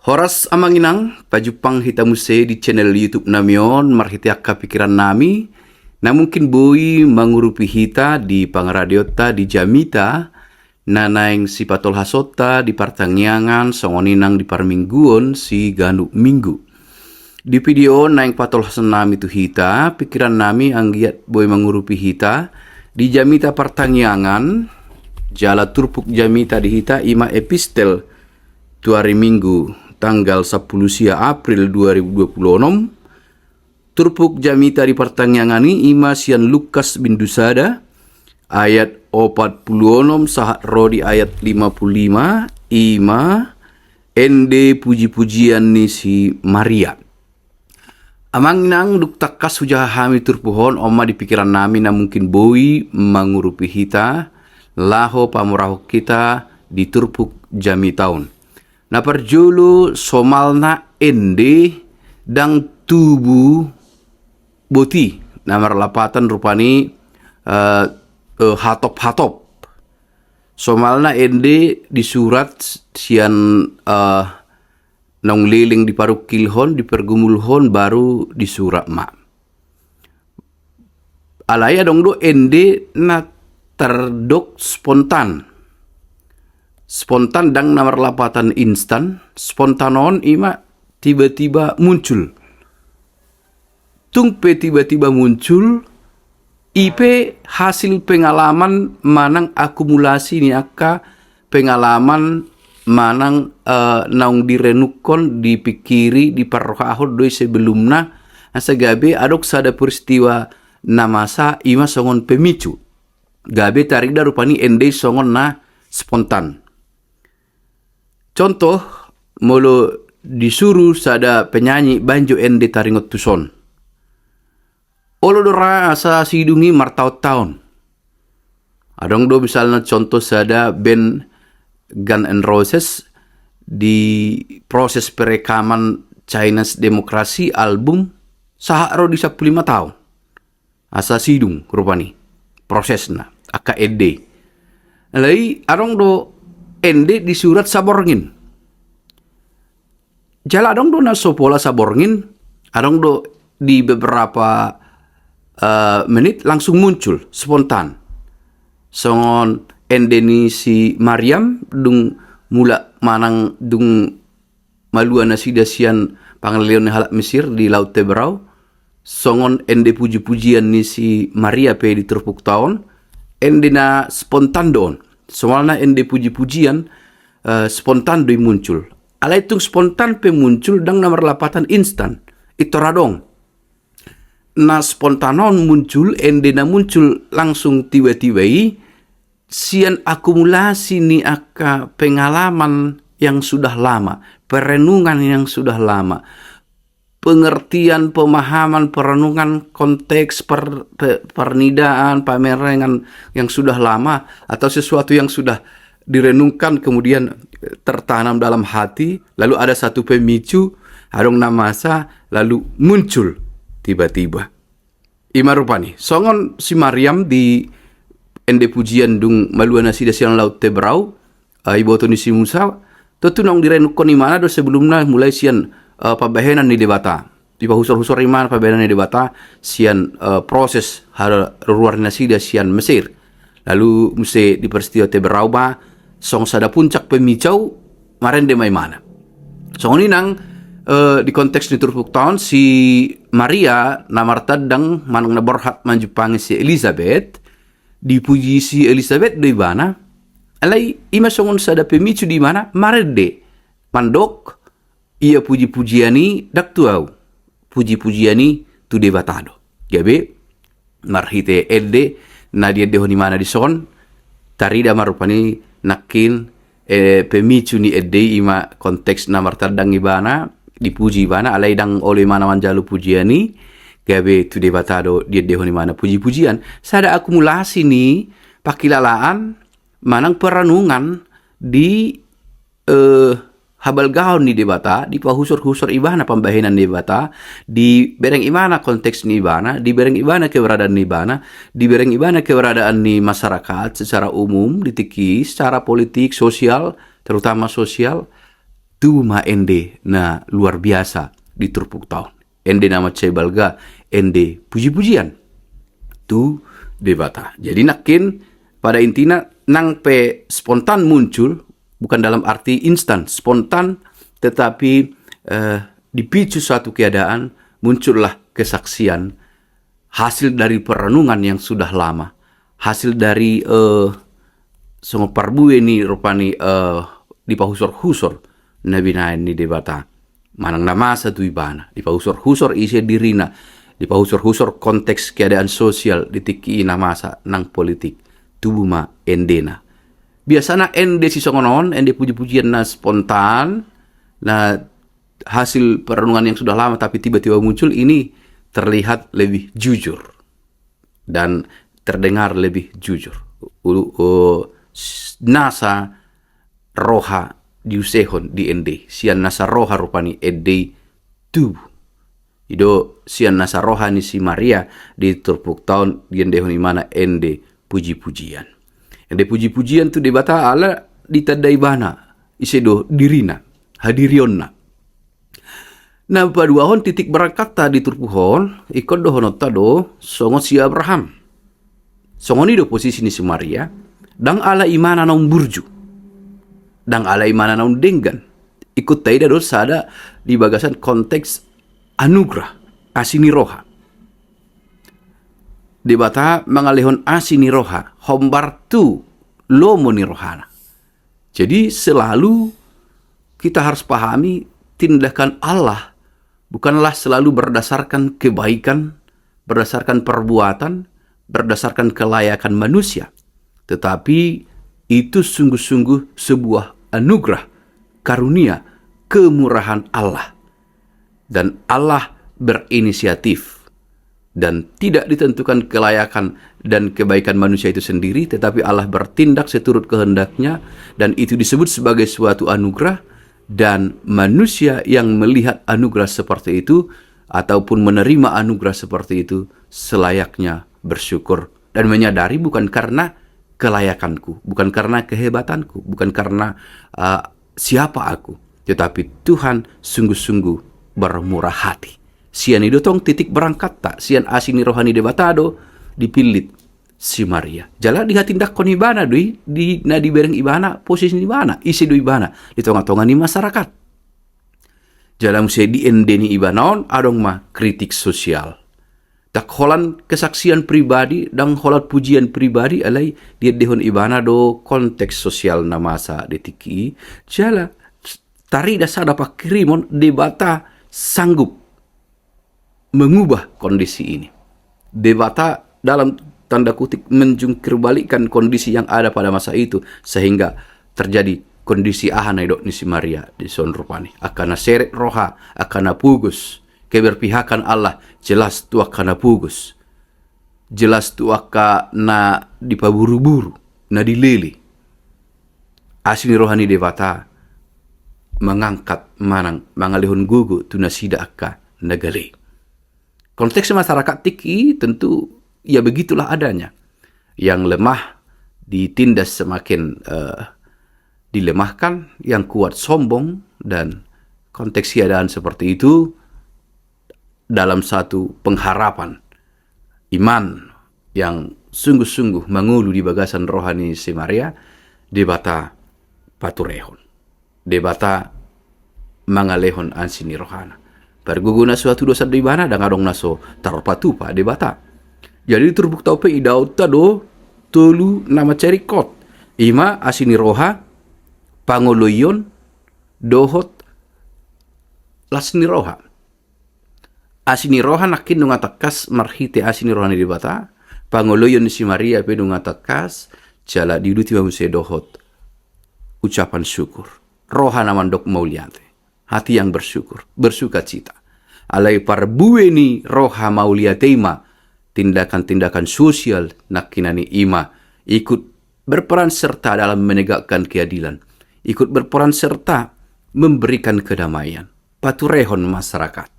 Horas amanginang, pajupang hitamuse di channel YouTube namion, marhitiaka pikiran nami, na mungkin boi mangurupi hita di pangradiota di Jamita, nanaing si patol hasota di partangyangan, songoninang di parmingguon si ganu minggu. Di video naing patol hasanami tu hita, pikiran nami anggiat boi mangurupi hita, di Jamita partangyangan, jala turpuk Jamita di hita ima epistel tu hari Minggu tanggal 10 April 2026 turpuk Jamita di pertanyangani ima sian Lukas bin Dusada ayat 46 sahat rodi ayat 55 ima ende puji-pujian ni si Maria. Amang nang duktakas hujah hami turpuhon oma di pikiran nami na mungkin boi mangurupi hita laho pamuraho kita di turpuk Jamitaun. Na perjulu somalna ende dang tubuh boti namar lapatan rupani hatop-hatop. Somalna ende disurat sian nong liling di parukilhon di pergumulhon baru disurat ma. Alaya dong do ende na terdok spontan. Spontan dang namar lapatan instan, spontanon ima tiba-tiba muncul. Tungpe tiba-tiba muncul, ipe hasil pengalaman manang akumulasi ni akka pengalaman manang naung direnukon, dipikiri, diparrohahod doi sebelumna, asa gabe adok sada peristiwa namasa ima songon pemicu. Gabe tarik darupani ende songon na spontan. Contoh, molo disuruh sada penyanyi banjo ende taringot tuson. Olo dora asa sidungi martaut tahun. Adong do misalnya contoh sada band Guns N' Roses di proses perekaman Chinese Demokrasi album saharo di 15 tahun. Asa sidung rupani prosesna aka ende. Lai adong do ende di surat saborngin. Jala adong do na sopola saborngin, adong do di beberapa menit langsung muncul spontan. Songon ende ni si Maryam dung mula manang dung malua nasida sian pangalion halak Mesir di Laut Teberau. Songon ende puji-pujian ni si Maria pe di terpuk tahun, ende na spontan doon. Soalnya ende puji-pujian spontan doi muncul. Ala itu spontan pe muncul dang nomor lapatan instan. Itu radong. Na spontanon muncul, ende na muncul langsung tiba-tiba sian akumulasi ni aka pengalaman yang sudah lama, perenungan yang sudah lama, pengertian, pemahaman, perenungan, konteks, pernidaan, pamerengan yang sudah lama, atau sesuatu yang sudah direnungkan kemudian tertanam dalam hati, lalu ada satu pemicu, adong namasa, lalu muncul tiba-tiba. Ima rupani, songon si Maryam di ende pujian dung maluana sida siang Laut Teberau, iboto ni si Musa, tentu nong direnungkan imana do sebelumnya mulai sian pabahenan ni debata. Di husor-husor iman pabahenan ni debata sian proses luar nasida sian Mesir. Lalu mesti di peristiwa Teberau ba song sada puncak pemicau maren de mai mana. Song ini nang di konteks ni turpuk tahun si Maria namar tadang manang naborhat manjupangi si Elizabeth dipuji si Elizabeth di mana alai ima songon sada pemicu di mana maren de mandok ia puji-pujiani dak tuau. Puji-pujiani tu debatado. Gabe marhite elde na dia dehoni mana di son tarida marupani nakin pemicu ni ede ima konteks na martardang ibana dipuji ibana alai dang oleh mana manjalu pujiani gabe tu debatado dia dehoni mana puji-pujian sada akumulasi ni pakilalaan manang perenungan di habal gaon ni debata, di pahusur-husur ibana pembahinan ni debata, di bereng ibana konteks ni ibana, di bereng ibana keberadaan ni ibana, di bereng ibana keberadaan ni masyarakat secara umum, ditiki secara politik, sosial, terutama sosial, tu ma ende na luar biasa di turpuk tahun. Ende nama cai balga, ende puji-pujian. Tu debata. Jadi nakin pada intinya nang pe spontan muncul, bukan dalam arti instan, spontan, tetapi dipicu suatu keadaan, muncullah kesaksian, hasil dari perenungan yang sudah lama, hasil dari semua parbu ini rupani di pahusor-husor nabi nain ni debata manang nama satu ibana di pahusor-husor isi dirina di pahusor-husor konteks keadaan sosial ditiki namasa nang politik tubuma endena biasana ende si songonon ende puji-pujian na spontan na hasil perenungan yang sudah lama tapi tiba-tiba muncul ini terlihat lebih jujur dan terdengar lebih jujur. Nasa roha diusehon di ende sian nasa roha rupani ede tu ido sian nasa roha ni si Maria di turpuk tahun di ende mana ende puji-pujian tu debata ala ditadai bana isedo dirina hadirionna na paduahon titik berangkata di turpuhon ikon dohon tado songo si Abraham songo ni do posisi ni si Maria dang ala imana naung burju dang ala imana naung denggan ikut taida do sada di bagasan konteks anugerah asini roha debata mengalihon asini roha hombar tu lomo ni rohana. Jadi selalu kita harus pahami tindakan Allah bukanlah selalu berdasarkan kebaikan, berdasarkan perbuatan, berdasarkan kelayakan manusia. Tetapi itu sungguh-sungguh sebuah anugerah, karunia, kemurahan Allah. Dan Allah berinisiatif. Dan tidak ditentukan kelayakan dan kebaikan manusia itu sendiri, tetapi Allah bertindak seturut kehendaknya, dan itu disebut sebagai suatu anugerah, dan manusia yang melihat anugerah seperti itu, ataupun menerima anugerah seperti itu, selayaknya bersyukur, dan menyadari bukan karena kelayakanku, bukan karena kehebatanku, bukan karena siapa aku, tetapi Tuhan sungguh-sungguh bermurah hati. Sian itu tong titik berangkat tak, sian asini rohani debatado dipilit si Maria. Jala dihatindak kon ibana doi di na di bereng ibana posisi ibana isi do ibana di tonga-tonga ni masyarakat. Jala musia di endeni ibanaon adong ma kritik sosial. Tak holan kesaksian pribadi dan holat pujian pribadi alai dia dehon ibana do konteks sosial na masa detiki. Jala tari dasar dapat kirimon debata sanggup mengubah kondisi ini. Debata dalam tanda kutip menjungkir balikkan kondisi yang ada pada masa itu sehingga terjadi kondisi ahana idok ni si Maria di son rupani. Akana seret roha, akana pugus. Keberpihakan Allah jelas tu akana pugus. Jelas tu akana dipaburu-buru, na dilili. Asini rohani debata mengangkat manang mangalihun gugu tu nasida akka nagali. Konteks masyarakat tiki tentu ya begitulah adanya. Yang lemah ditindas semakin dilemahkan, yang kuat sombong, dan konteks keadaan seperti itu dalam satu pengharapan iman yang sungguh-sungguh mengulu di bagasan rohani si Maria, debata paturehon. Debata mangalehon ansini rohana. Perguguna suatu dosa di mana dan adong naso tarpatupa debata. Jadi terbukti pe idau tado tolu nama cerikot. Ima asini roha pangoloyon dohot lasni roha. Asini roha nakin ngatakas marhite asini roha ni debata. Pangoloyon si Maria pe ngatakas jala diuduti mamuse dohot ucapan syukur. Roha namandok mauliate. Hati yang bersyukur, bersuka cita. Alai parbueni roha mauliateima, tindakan-tindakan sosial nakinani ima, ikut berperan serta dalam menegakkan keadilan, ikut berperan serta memberikan kedamaian, paturehon masyarakat.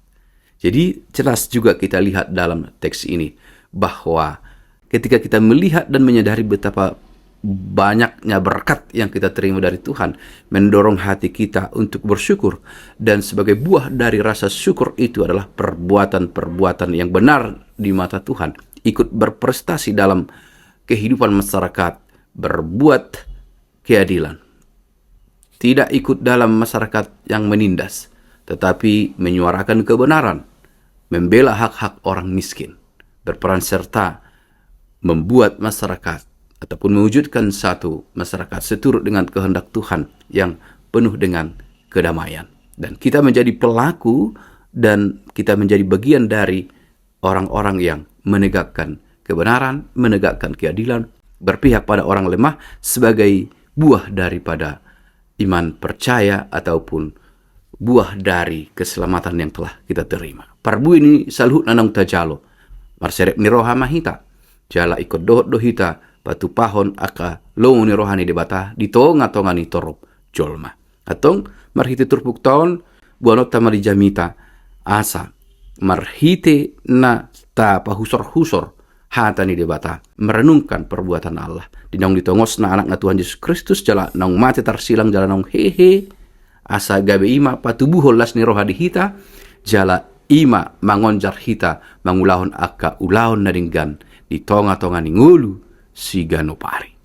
Jadi jelas juga kita lihat dalam teks ini, bahwa ketika kita melihat dan menyadari betapa banyaknya berkat yang kita terima dari Tuhan mendorong hati kita untuk bersyukur, dan sebagai buah dari rasa syukur itu adalah perbuatan-perbuatan yang benar di mata Tuhan, ikut berprestasi dalam kehidupan masyarakat, berbuat keadilan, tidak ikut dalam masyarakat yang menindas, tetapi menyuarakan kebenaran, membela hak-hak orang miskin, berperan serta membuat masyarakat ataupun mewujudkan satu masyarakat seturut dengan kehendak Tuhan yang penuh dengan kedamaian. Dan kita menjadi pelaku dan kita menjadi bagian dari orang-orang yang menegakkan kebenaran, menegakkan keadilan, berpihak pada orang lemah sebagai buah daripada iman percaya ataupun buah dari keselamatan yang telah kita terima. Parbu ini saluhut nanang tajalo, marserep ni roha mahita, jala ikut dohot dohita, batu pahon aka long ni rohani debata ditonga-tonga ni torop jolma. Atong marhite turpuk taon buanota mari jamita asa marhite na ta pahusor-husor hata ni debata merenungkan perbuatan Allah. Dinong ditongos na anak na Tuhan Yesus Kristus jala naung mati tarsilang jala naung hehe asa gabe ima patubuhol las ni roha di hita jala ima mangonjar hita mangulahon aka ulahon na dinggan di tonga-tonga ni ngulu si ganopari.